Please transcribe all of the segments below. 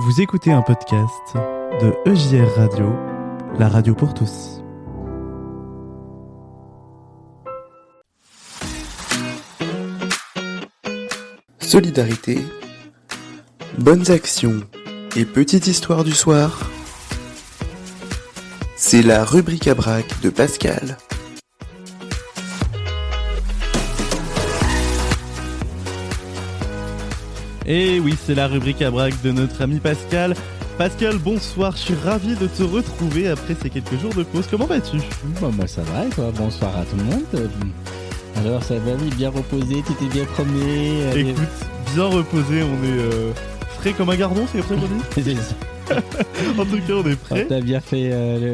Vous écoutez un podcast de EJR Radio, la radio pour tous. Solidarité, bonnes actions et petite histoire du soir. C'est la rubrique à brac de Pascal. Et oui, c'est la rubrique à brac de notre ami Pascal. Pascal, bonsoir, je suis ravi de te retrouver après ces quelques jours de pause. Comment vas-tu ? Moi ça va et toi ? Bonsoir à tout le monde. Alors ça va, oui, bien reposé, tu t'es bien promené. Écoute, bien reposé, on est frais comme un gardon, c'est comme ça qu'on dit ? En tout cas, on est prêt. T'as bien fait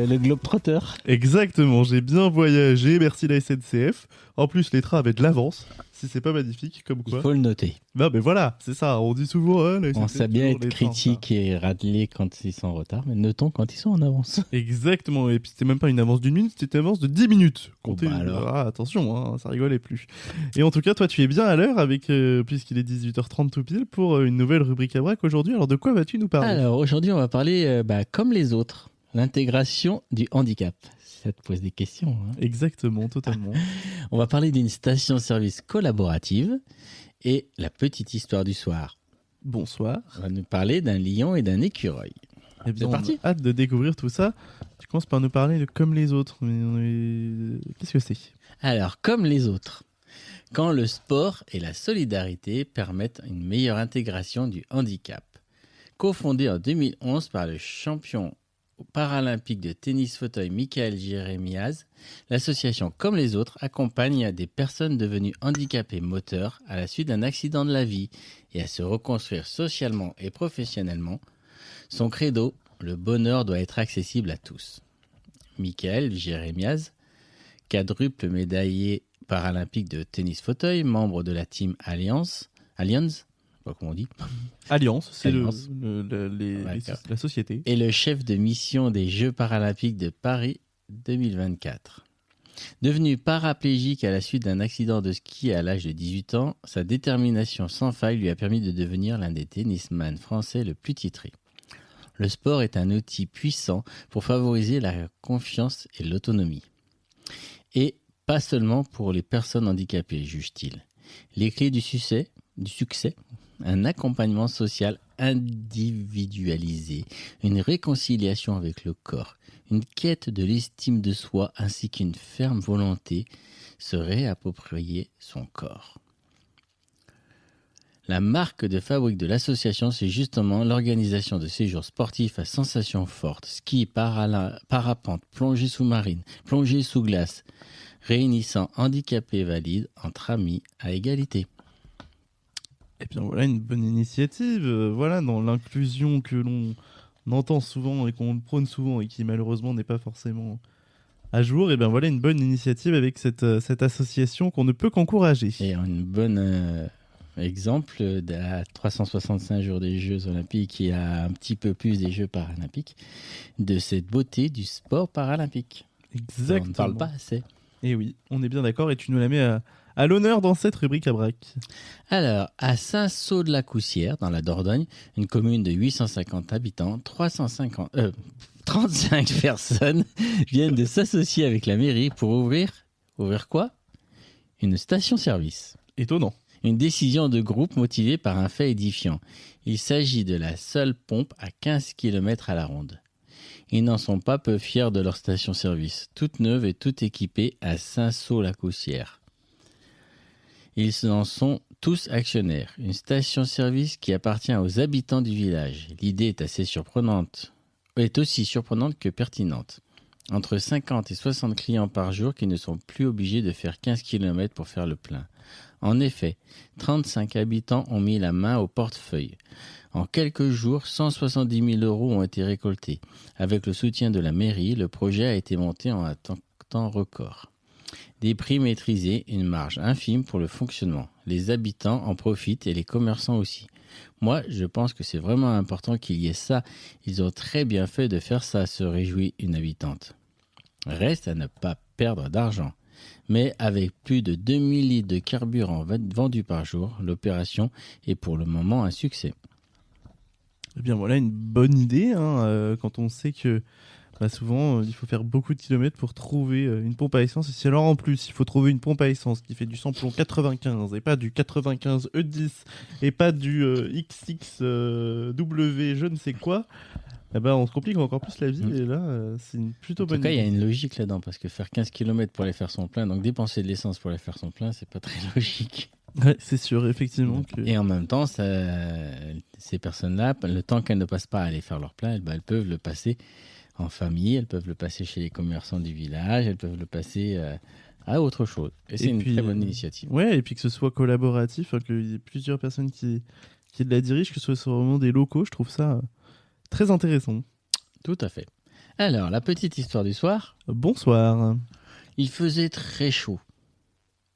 le Globetrotter. Exactement, j'ai bien voyagé, merci la SNCF. En plus, les trains avaient de l'avance, si c'est pas magnifique, comme quoi. Il faut le noter. Non mais voilà, c'est ça, on dit souvent... la SNCF, On sait bien être critique et râler quand ils sont en retard, mais notons quand ils sont en avance. Exactement, et puis c'était même pas une avance d'1 minute, c'était une avance de 10 minutes. Comptez, alors. Ah, attention, hein, ça rigolait plus. Et en tout cas, toi tu es bien à l'heure, avec puisqu'il est 18h30 tout pile, pour une nouvelle rubrique à brac aujourd'hui. Alors de quoi vas-tu nous parler ? Alors aujourd'hui on va parler, comme les autres, l'intégration du handicap. Ça te pose des questions. Hein. Exactement, totalement. On va parler d'une station-service collaborative et la petite histoire du soir. Bonsoir. On va nous parler d'un lion et d'un écureuil. Eh bien, C'est parti. on a hâte de découvrir tout ça. Tu commences par nous parler de comme les autres. Mais qu'est-ce que c'est ? Alors, comme les autres, quand le sport et la solidarité permettent une meilleure intégration du handicap. Cofondé en 2011 par le champion paralympique de tennis fauteuil Michael Jérémiaz, l'association Comme les autres accompagne des personnes devenues handicapées moteurs à la suite d'un accident de la vie et à se reconstruire socialement et professionnellement. Son credo, le bonheur doit être accessible à tous. Michael Jérémiaz, quadruple médaillé paralympique de tennis fauteuil, membre de la team Alliance, pas comment on dit. Alliance, c'est Alliance. la société. Et le chef de mission des Jeux paralympiques de Paris 2024. Devenu paraplégique à la suite d'un accident de ski à l'âge de 18 ans, sa détermination sans faille lui a permis de devenir l'un des tennisman français le plus titré. Le sport est un outil puissant pour favoriser la confiance et l'autonomie. Et pas seulement pour les personnes handicapées, juge-t-il. Les clés du succès, un accompagnement social individualisé, une réconciliation avec le corps, une quête de l'estime de soi ainsi qu'une ferme volonté se réapproprier son corps. La marque de fabrique de l'association, c'est justement l'organisation de séjours sportifs à sensations fortes, ski, parapente, plongée sous-marine, plongée sous glace, réunissant handicapés et valides entre amis à égalité. Et bien voilà une bonne initiative, voilà, dans l'inclusion que l'on entend souvent et qu'on prône souvent et qui malheureusement n'est pas forcément à jour. Et bien voilà une bonne initiative avec cette association qu'on ne peut qu'encourager. Et un bon exemple à 365 jours des Jeux Olympiques et à un petit peu plus des Jeux Paralympiques, de cette beauté du sport paralympique. Exactement. On ne parle pas assez. Et oui, on est bien d'accord et tu nous la mets à l'honneur dans cette rubrique à brac. Alors, à Saint-Saulx-de-la-Coussière, dans la Dordogne, une commune de 850 habitants, 35 personnes viennent de s'associer avec la mairie pour ouvrir quoi ? Une station-service. Étonnant. Une décision de groupe motivée par un fait édifiant. Il s'agit de la seule pompe à 15 km à la ronde. Ils n'en sont pas peu fiers de leur station-service, toute neuve et toute équipée à Saint-Saulx-la-Coussière. Ils en sont tous actionnaires. Une station-service qui appartient aux habitants du village. L'idée est aussi surprenante que pertinente. Entre 50 et 60 clients par jour qui ne sont plus obligés de faire 15 km pour faire le plein. En effet, 35 habitants ont mis la main au portefeuille. En quelques jours, 170 000 € ont été récoltés. Avec le soutien de la mairie, le projet a été monté en un temps record. Des prix maîtrisés, une marge infime pour le fonctionnement. Les habitants en profitent et les commerçants aussi. Moi, je pense que c'est vraiment important qu'il y ait ça. Ils ont très bien fait de faire ça, se réjouit une habitante. Reste à ne pas perdre d'argent. Mais avec plus de 2000 litres de carburant vendus par jour, l'opération est pour le moment un succès. Eh bien voilà une bonne idée, hein, quand on sait que souvent il faut faire beaucoup de kilomètres pour trouver une pompe à essence. Et si alors en plus il faut trouver une pompe à essence qui fait du samplon 95 et pas du 95 E10 et pas du XXW je ne sais quoi, eh ben, on se complique encore plus la vie. Et là c'est une plutôt En tout bonne cas, il y a idée. une logique là-dedans, parce que faire 15 km pour aller faire son plein, donc dépenser de l'essence pour aller faire son plein, c'est pas très logique. Ouais, c'est sûr, effectivement. Que... Et en même temps, ces personnes-là, le temps qu'elles ne passent pas à aller faire leur plein, elles peuvent le passer en famille, elles peuvent le passer chez les commerçants du village, elles peuvent le passer à autre chose. Et c'est une très bonne initiative. Ouais, et puis que ce soit collaboratif, qu'il y ait plusieurs personnes qui la dirigent, que ce soit vraiment des locaux, je trouve ça très intéressant. Tout à fait. Alors, la petite histoire du soir. Bonsoir. Il faisait très chaud.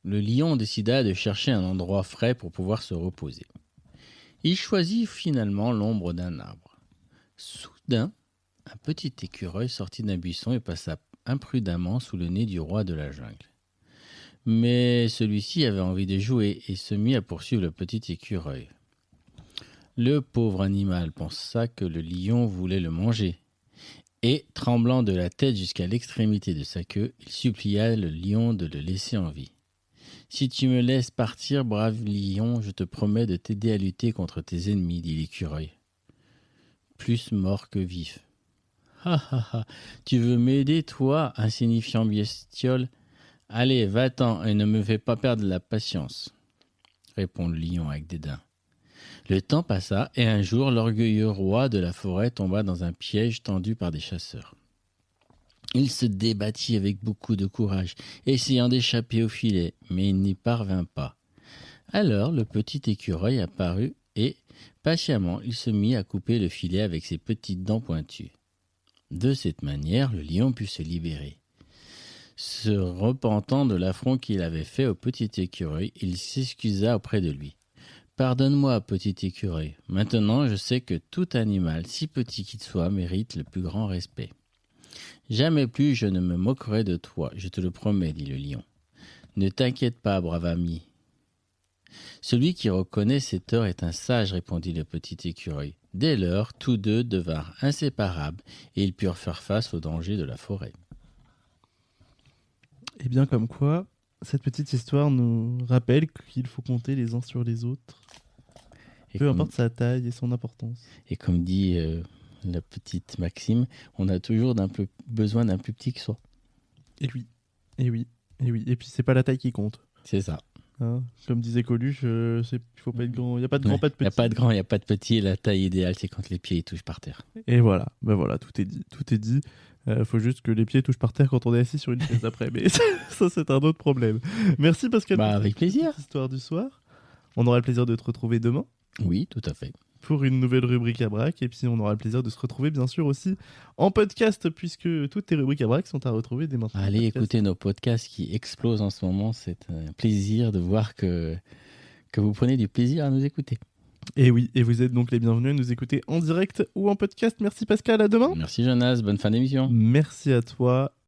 Le lion décida de chercher un endroit frais pour pouvoir se reposer. Il choisit finalement l'ombre d'un arbre. Soudain, un petit écureuil sortit d'un buisson et passa imprudemment sous le nez du roi de la jungle. Mais celui-ci avait envie de jouer et se mit à poursuivre le petit écureuil. Le pauvre animal pensa que le lion voulait le manger. Et, tremblant de la tête jusqu'à l'extrémité de sa queue, il supplia le lion de le laisser en vie. « Si tu me laisses partir, brave lion, je te promets de t'aider à lutter contre tes ennemis, dit l'écureuil. Plus mort que vif. Ha ha ha, tu veux m'aider, toi, insignifiant bestiole? Allez, va-t'en et ne me fais pas perdre la patience, répond le lion avec dédain. Le temps passa et un jour, l'orgueilleux roi de la forêt tomba dans un piège tendu par des chasseurs. Il se débattit avec beaucoup de courage, essayant d'échapper au filet, mais il n'y parvint pas. Alors le petit écureuil apparut et, patiemment, il se mit à couper le filet avec ses petites dents pointues. De cette manière, le lion put se libérer. Se repentant de l'affront qu'il avait fait au petit écureuil, il s'excusa auprès de lui. « Pardonne-moi, petit écureuil. Maintenant, je sais que tout animal, si petit qu'il soit, mérite le plus grand respect. Jamais plus je ne me moquerai de toi, je te le promets, dit le lion. Ne t'inquiète pas, brave ami. Celui qui reconnaît ses torts est un sage, répondit le petit écureuil. Dès lors, tous deux devinrent inséparables et ils purent faire face aux dangers de la forêt. » Et bien comme quoi, cette petite histoire nous rappelle qu'il faut compter les uns sur les autres, peu importe sa taille et son importance. Et comme dit la petite Maxime, on a toujours besoin d'un plus petit que soi. Et oui, et oui, et oui. Et puis c'est pas la taille qui compte. C'est ça. Hein, comme disait Coluche, il faut pas être grand. Il n'y a pas de grand, pas de petit. Il n'y a pas de grand, il n'y a pas de petit. La taille idéale, c'est quand les pieds touchent par terre. Et voilà, ben voilà, tout est dit. Tout est dit. Faut juste que les pieds touchent par terre quand on est assis sur une chaise après. Mais ça, c'est un autre problème. Merci Pascal. Avec plaisir. Histoire du soir. On aura le plaisir de te retrouver demain. Oui, tout à fait. Pour une nouvelle rubrique à braque. Et puis on aura le plaisir de se retrouver bien sûr aussi en podcast, puisque toutes tes rubriques à braque sont à retrouver dès maintenant. Allez écouter nos podcasts qui explosent en ce moment. C'est un plaisir de voir que vous prenez du plaisir à nous écouter. Et oui, et vous êtes donc les bienvenus à nous écouter en direct ou en podcast. Merci Pascal, à demain. Merci Jonas, bonne fin d'émission. Merci à toi.